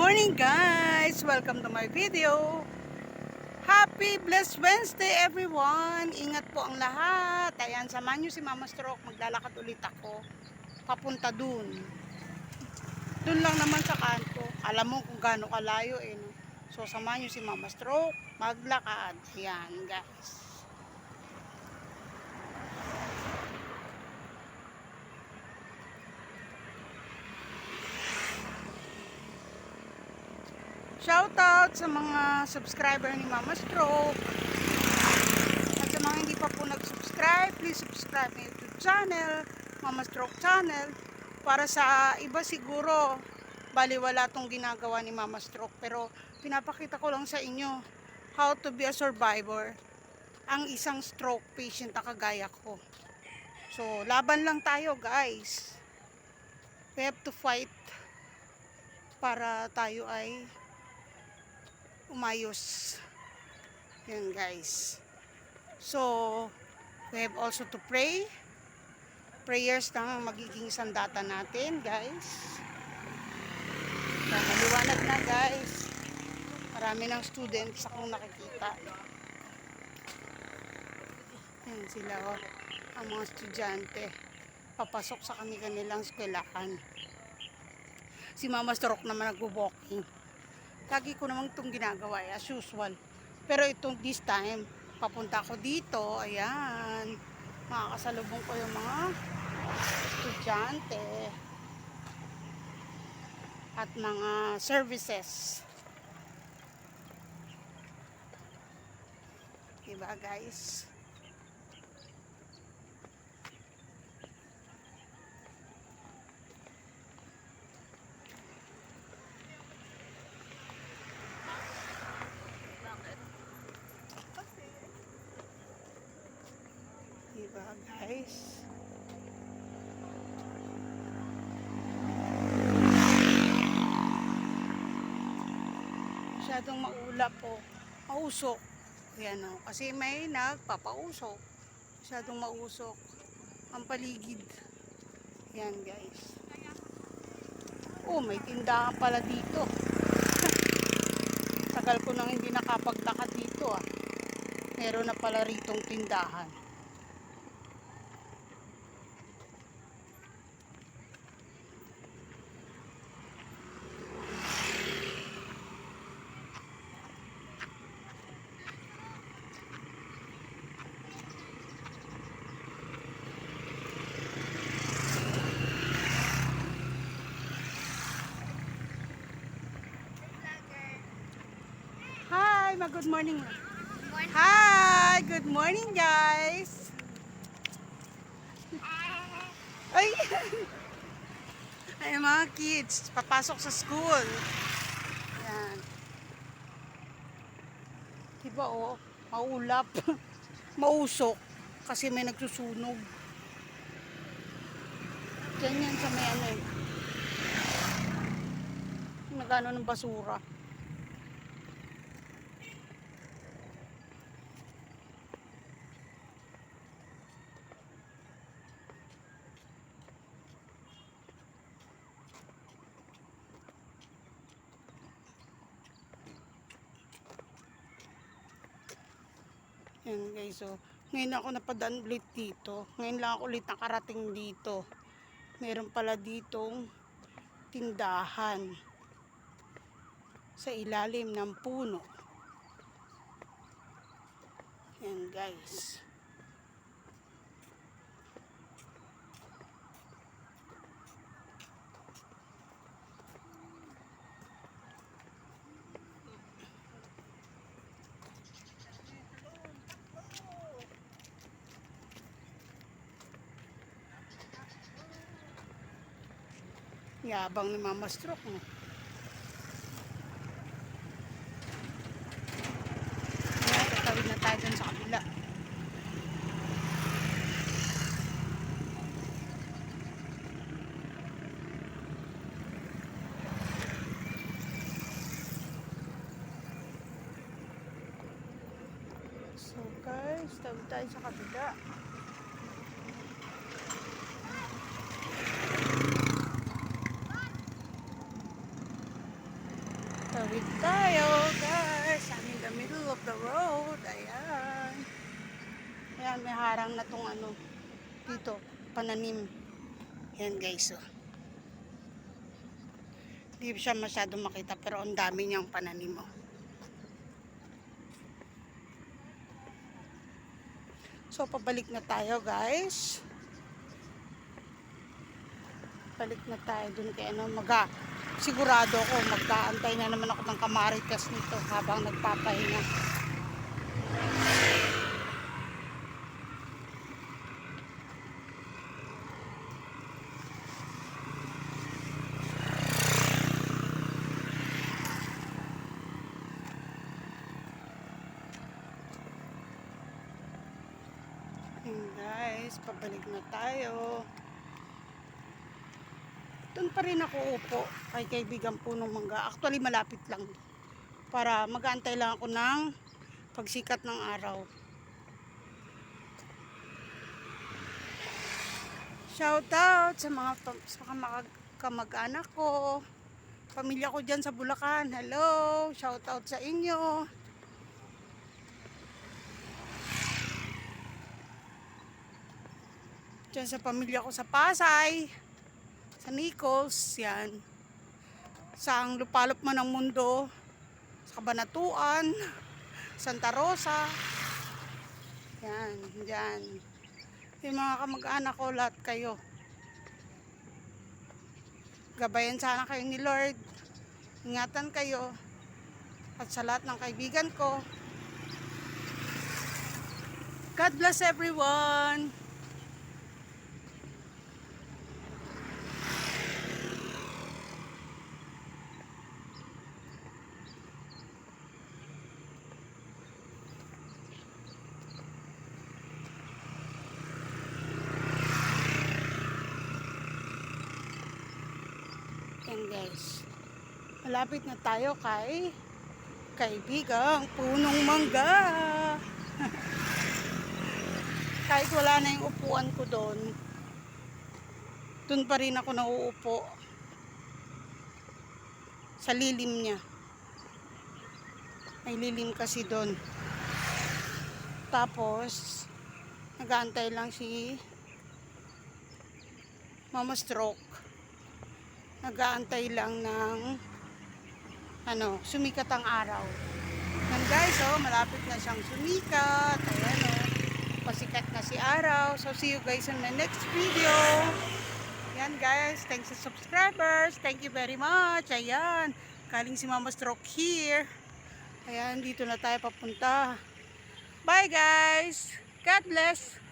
morning guys! Welcome to my video. Happy blessed Wednesday everyone! Ingat po ang lahat. Ayan, samahan nyo si Mama Stroke. Maglalakad ulit ako. Papunta dun. Dun lang naman sa kanto. Alam mo kung gaano kalayo eh. No? So samahan nyo si Mama Stroke. Maglakad. Ayan guys. Shoutout sa mga subscriber ni Mama Stroke. At sa mga hindi pa po nag-subscribe, please subscribe my YouTube channel, Mama Stroke channel. Para sa iba siguro, baliwala tong ginagawa ni Mama Stroke. Pero pinapakita ko lang sa inyo how to be a survivor. Ang isang stroke patient na kagaya ko. So, laban lang tayo guys. We have to fight para tayo ay umayos. Yan guys. So, we have also to pray. Prayers lang ang magiging sandata natin guys. Yan, maliwanag na guys. Marami ng students akong nakikita. Yan sila oh. Ang mga estudyante. Papasok sa kanilang eskwelahan. Si Mama Stroke naman nag-walking. Lagi ko naman itong ginagawa as usual. Pero itong this time, papunta ako dito. Ayan. Makakasalubong ko yung mga estudyante at mga services. Diba guys? Diba guys? Masyadong maulap po. Mausok. Yan o. Kasi may nagpapausok. Masyadong mausok. Ang paligid. Yan guys. Oh, may tindahan pala dito. Tagal ko nang hindi nakapaglakad dito ah. Meron na pala ritong tindahan. Hi, good morning. Hi, good morning guys. Ay, ay mga kids, papasok sa school. Yan. Diba oh, maulap, mausok, kasi may nagsusunog. Ganyan sa may ano eh. Nagano ng basura. Yan guys, so ngayon ako napadaan ulit dito. Ngayon lang ako ulit nakarating dito. Meron pala ditong tindahan sa ilalim ng puno. Yan guys. Yabang ni Mama Stroke mo. Kaya tatawid na tayo dun sa kabila. So guys, tawid tayo sa kabila. Tawid tayo, guys. I'm in the middle of the road. Ayan. Ayan, may harang na tong ano. Dito, pananim. Ayan, guys. Oh. Hindi siya masyado makita pero ang dami niyang pananim. Oh. So, pabalik na tayo, guys. Balik na tayo dun kay ano, sigurado ako magkaantay na naman ako ng kamaritas nito habang nagpapahinga. And guys, pabalik na tayo. Doon pa rin ako upo kay kaibigan punong mangga. Actually, malapit lang. Para mag-aantay lang ako ng pagsikat ng araw. Shout out sa mga kamag-anak ko. Pamilya ko dyan sa Bulacan. Hello! Shout out sa inyo. Dyan sa pamilya ko sa Pasay. Sa Nichols, yan. Sa ang lupalop man ng mundo, sa Kabanatuan, Santa Rosa, yan, yan. Yung mga kamag-anak ko, lahat kayo. Gabayan sana kayo ni Lord. Ingatan kayo. At sa lahat ng kaibigan ko. God bless everyone. Yan guys, malapit na tayo kay kaibigang punong mangga. Kahit wala na yung upuan ko doon pa rin ako nauupo sa lilim niya. May lilim kasi doon. Tapos nag-aantay lang si Mama Stroke. Nag-aantay lang ng sumikat ang araw. Yan guys, oh, malapit na siyang sumikat. Ayan, oh, pasikat na si araw. So see you guys in my next video. Yan guys, thanks sa subscribers. Thank you very much. Ayan, galing si Mama Stroke here. Ayan, dito na tayo papunta. Bye guys. God bless.